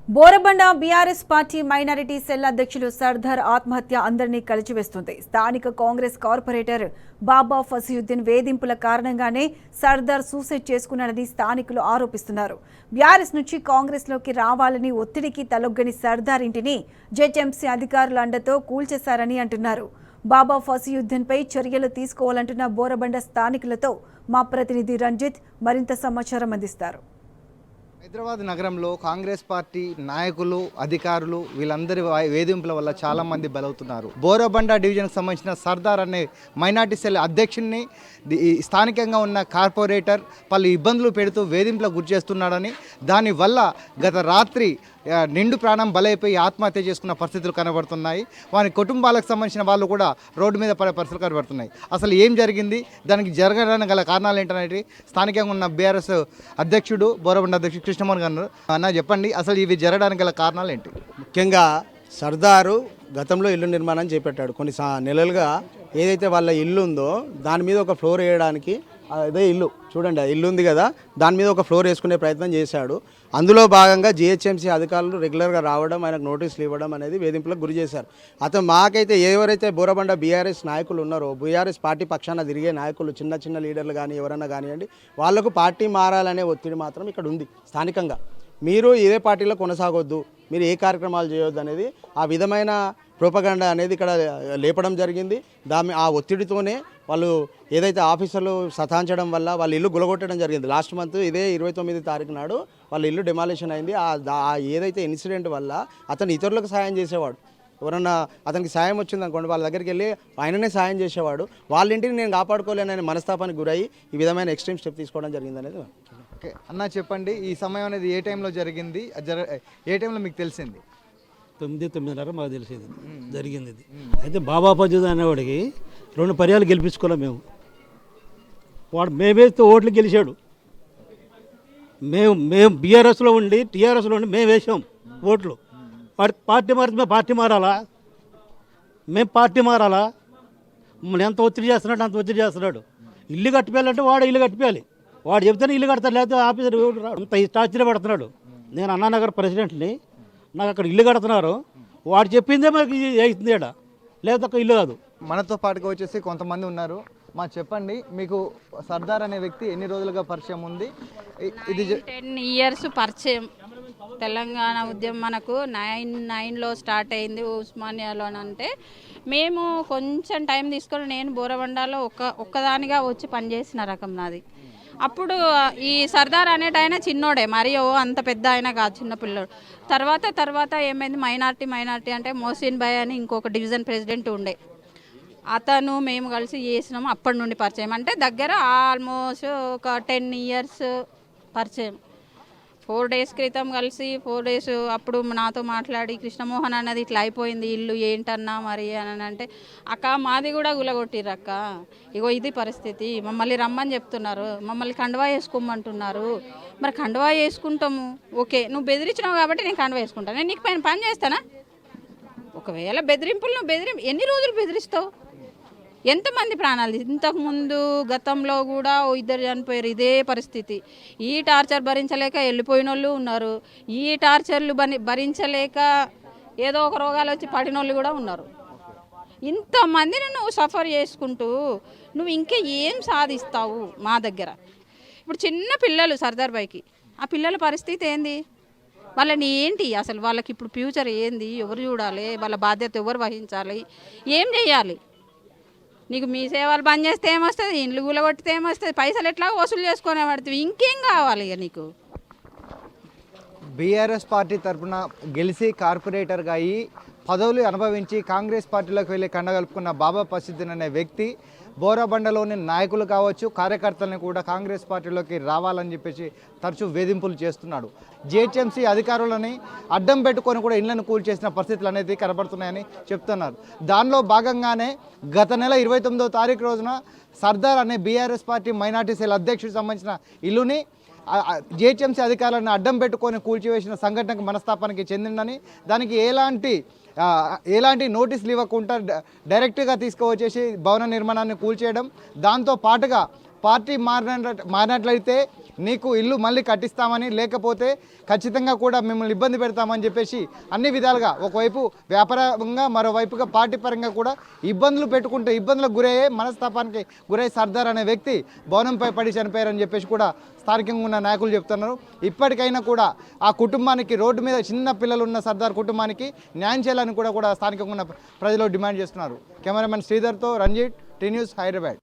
Borabanda BRS party minority cell అధ్యక్షులు సర్దార్ ఆత్మహత్య అందరినీ కలిచివేస్తుంది. స్థానిక కాంగ్రెస్ కార్పొరేటర్ బాబా ఫసీయుద్దీన్ వేధింపుల కారణంగానే సర్దార్ సూసైడ్ చేసుకున్నాడని స్థానికులు ఆరోపిస్తున్నారు. బీఆర్ఎస్ నుంచి కాంగ్రెస్లోకి రావాలని ఒత్తిడికి తలొగ్గని సర్దార్ ఇంటిని జెహెచ్ఎంసీ అధికారుల అండతో కూల్చేశారని అంటున్నారు. బాబా ఫసీయుద్దీన్పై చర్యలు తీసుకోవాలంటున్న బోరబండ స్థానికులతో మా ప్రతినిధి రంజిత్ మరింత సమాచారం అందిస్తారు. హైదరాబాద్ నగరంలో కాంగ్రెస్ పార్టీ నాయకులు అధికారులు వీళ్ళందరి వేధింపుల వల్ల చాలామంది బలవుతున్నారు. బోరబండ డివిజన్కి సంబంధించిన సర్దార్ అనే మైనార్టీ సెల్ అధ్యక్షుడిని స్థానికంగా ఉన్న కార్పొరేటర్ పలు ఇబ్బందులు పెడుతూ వేధింపులకు గురి చేస్తున్నాడని, దానివల్ల గత రాత్రి నిండు ప్రాణం బలైపోయి ఆత్మహత్య చేసుకున్న పరిస్థితులు కనబడుతున్నాయి. వారి కుటుంబాలకు సంబంధించిన వాళ్ళు కూడా రోడ్డు మీద పడే పరిస్థితులు కనబడుతున్నాయి. అసలు ఏం జరిగింది, దానికి జరగడానికి గల కారణాలు ఏంటనేది స్థానికంగా ఉన్న బీఆర్ఎస్ అధ్యక్షుడు బోరబండ అధ్యక్షుడు కృష్ణమోహన్ గారు అన్న చెప్పండి, అసలు ఇవి జరగడానికి గల కారణాలు ఏంటి? ముఖ్యంగా సర్దారు గతంలో ఇల్లు నిర్మాణం చేపట్టాడు. కొన్ని నెలలుగా ఏదైతే వాళ్ళ ఇల్లు ఉందో దాని మీద ఒక ఫ్లోర్ వేయడానికి, అదే ఇల్లు చూడండి, ఆ ఇల్లు ఉంది కదా, దాని మీద ఒక ఫ్లోర్ వేసుకునే ప్రయత్నం చేశాడు. అందులో భాగంగా జిహెచ్ఎంసీ అధికారులు రెగ్యులర్గా రావడం, ఆయనకు నోటీసులు ఇవ్వడం అనేది వేధింపులకు గురి చేశారు. అతను మాకైతే ఎవరైతే బోరబండ బీఆర్ఎస్ నాయకులు ఉన్నారో, బీఆర్ఎస్ పార్టీ పక్షాన తిరిగే నాయకులు, చిన్న చిన్న లీడర్లు కానీ ఎవరైనా కానివ్వండి, వాళ్లకు పార్టీ మారాలనే ఒత్తిడి మాత్రం ఇక్కడ ఉంది స్థానికంగా. మీరు ఇదే పార్టీలో కొనసాగొద్దు, మీరు ఏ కార్యక్రమాలు చేయొద్దు అనేది ఆ విధమైన ప్రోపగండా అనేది ఇక్కడ లేపడం జరిగింది. ఆ ఒత్తిడితోనే వాళ్ళు ఏదైతే ఆఫీసర్లు సతాంచడం వల్ల వాళ్ళ ఇల్లు గులగొట్టడం జరిగింది. లాస్ట్ మంత్ ఇదే 29 తారీఖు నాడు వాళ్ళ ఇల్లు డెమాలిషన్ అయింది. ఏదైతే ఇన్సిడెంట్ వల్ల అతను ఇతరులకు సాయం చేసేవాడు. ఎవరన్నా అతనికి సాయం వచ్చింది అనుకోండి, వాళ్ళ దగ్గరికి వెళ్ళి ఆయననే సాయం చేసేవాడు. వాళ్ళ ఇంటిని నేను కాపాడుకోలేనని మనస్తాపానికి గురయ్యి ఈ విధమైన ఎక్స్ట్రీమ్ స్టెప్ తీసుకోవడం జరిగింది అనేది. ఓకే అన్న చెప్పండి, ఈ సమయం అనేది ఏ టైంలో జరిగింది, ఏ టైంలో మీకు తెలిసింది? 9:30 మాకు తెలిసేది జరిగింది ఇది. అయితే బాబా ఫజూద్ అనేవాడికి 2 పర్యాలు గెలిపించుకోలేం మేము. వాడు మేమేస్తే ఓట్లు గెలిచాడు. మేము బీఆర్ఎస్లో ఉండి టీఆర్ఎస్లో ఉండి మేము వేసాం ఓట్లు. వాడి పార్టీ మారితే మేము పార్టీ మారాలా? మేము పార్టీ మారాలా? మమ్మల్ని ఎంత ఒత్తిడి చేస్తున్నాడు అంత ఒత్తిడి చేస్తున్నాడు. ఇల్లు కట్టిపోయాలంటే వాడు ఇల్లు కట్టిపోయాలి. వాడు చెప్తేనే ఇల్లు కడతాడు, లేకపోతే ఆఫీసర్ అంత టార్చర్ పడుతున్నాడు. నేను అన్నానగర్ ప్రెసిడెంట్ని, నాకు అక్కడ ఇల్లు కడుతున్నారు, వాడు చెప్పిందే మనకి అవుతుంది ఇక్కడ, లేకపోతే ఒక ఇల్లు కాదు. మనతో పాటుగా వచ్చేసి కొంతమంది ఉన్నారు. మా చెప్పండి, మీకు సర్దార్ అనే వ్యక్తి ఎన్ని రోజులుగా పరిచయం ఉంది? ఇది 10 ఇయర్స్ పరిచయం. తెలంగాణ ఉద్యమం మనకు 9లో స్టార్ట్ అయింది ఉస్మానియాలో. అంటే మేము కొంచెం టైం తీసుకొని, నేను బోరబండలో ఒక్కదానిగా వచ్చి పనిచేసిన రకం నాది. అప్పుడు ఈ సర్దార్ అనేటైనా చిన్నోడే, మరి అంత పెద్ద అయినా కాదు, చిన్న పిల్లోడు. తర్వాత ఏమైంది, మైనార్టీ అంటే మోసిన్ భాయ్ అని ఇంకొక డివిజన్ ప్రెసిడెంట్ ఉండే, అతను మేము కలిసి చేసినాము. అప్పటి నుండి పరిచయం, అంటే దగ్గర ఆల్మోస్ట్ ఒక 10 ఇయర్స్ పరిచయం. 4 days క్రితం కలిసి 4 days అప్పుడు నాతో మాట్లాడి, కృష్ణమోహన్ అన్నది ఇట్లా అయిపోయింది ఇల్లు ఏంటన్నా మరి అని అంటే, అక్క మాది కూడా గులగొట్టిర్రు అక్క, ఇగో ఇది పరిస్థితి, మమ్మల్ని రమ్మని చెప్తున్నారు, మమ్మల్ని కండువా వేసుకోమంటున్నారు. మరి కండువా వేసుకుంటాము, ఓకే నువ్వు బెదిరించినావు కాబట్టి నేను కండువా వేసుకుంటాను, నేను నీకు పని చేస్తానా? ఒకవేళ బెదిరింపులు నువ్వు ఎన్ని రోజులు బెదిరిస్తావు? ఎంతమంది ప్రాణాలు? ఇంతకుముందు గతంలో కూడా 2 చనిపోయారు ఇదే పరిస్థితి. ఈ టార్చర్ భరించలేక వెళ్ళిపోయిన వాళ్ళు ఉన్నారు, ఈ టార్చర్లు భరించలేక ఏదో ఒక రోగాలు వచ్చి పడిన వాళ్ళు కూడా ఉన్నారు. ఇంతమందిని నువ్వు సఫర్ చేసుకుంటూ నువ్వు ఇంకా ఏం సాధిస్తావు మా దగ్గర? ఇప్పుడు చిన్న పిల్లలు సర్దార్ భాయ్కి, ఆ పిల్లల పరిస్థితి ఏంది? వాళ్ళని ఏంటి అసలు, వాళ్ళకి ఇప్పుడు ఫ్యూచర్ ఏంది? ఎవరు చూడాలి? వాళ్ళ బాధ్యత ఎవరు వహించాలి? ఏం చేయాలి? నీకు మీ సేవలు బంద్ చేస్తే ఏమొస్తుంది, ఇండ్లు కూలగొట్టితే ఏమొస్తుంది, పైసలు ఎట్లా వసూలు చేసుకునే పడుతుంది, ఇంకేం కావాలి ఇక నీకు? బీఆర్ఎస్ పార్టీ తరఫున గెలిచి కార్పొరేటర్గా అయ్యి పదవులు అనుభవించి కాంగ్రెస్ పార్టీలోకి వెళ్ళి కండగలుపుకున్న బాబా ఫసీయుద్దీన్ అనే వ్యక్తి బోరబండలోని నాయకులు కావచ్చు, కార్యకర్తలను కూడా కాంగ్రెస్ పార్టీలోకి రావాలని చెప్పేసి తరచూ వేధింపులు చేస్తున్నాడు. జిహెచ్ఎంసీ అధికారులని అడ్డం పెట్టుకొని కూడా ఇళ్లను కూల్చేసిన పరిస్థితులు అనేది కనబడుతున్నాయని చెప్తున్నారు. దానిలో భాగంగానే గత నెల 29వ తారీఖు రోజున సర్దార్ అనే బీఆర్ఎస్ పార్టీ మైనార్టీ సెల్ అధ్యక్షుడికి సంబంధించిన ఇల్లుని జిహెచ్ఎంసీ అధికారులను అడ్డం పెట్టుకొని కూల్చివేసిన సంఘటనకు మనస్తాపానికి చెందిందని, దానికి ఎలాంటి నోటీసులు ఇవ్వకుండా డైరెక్ట్గా తీసుకువచ్చేసి భవన నిర్మాణాన్ని కూల్చేయడం, దాంతో పాటుగా పార్టీ మారినట్లయితే నీకు ఇల్లు మళ్ళీ కట్టిస్తామని, లేకపోతే ఖచ్చితంగా కూడా మిమ్మల్ని ఇబ్బంది పెడతామని చెప్పేసి అన్ని విధాలుగా ఒకవైపు వ్యాపారంగా మరోవైపుగా పార్టీ పరంగా కూడా ఇబ్బందులు పెట్టుకుంటే ఇబ్బందులకు గురయ్యే మనస్తాపానికి గురై సర్దార్ అనే వ్యక్తి భవనంపై పడి చనిపోయారని చెప్పేసి కూడా స్థానికంగా ఉన్న నాయకులు చెప్తున్నారు. ఇప్పటికైనా కూడా ఆ కుటుంబానికి, రోడ్డు మీద చిన్న పిల్లలు ఉన్న సర్దార్ కుటుంబానికి న్యాయం చేయాలని కూడా స్థానికంగా ఉన్న ప్రజలు డిమాండ్ చేస్తున్నారు. కెమెరామెన్ శ్రీధర్తో రంజిత్, టీ న్యూస్, హైదరాబాద్.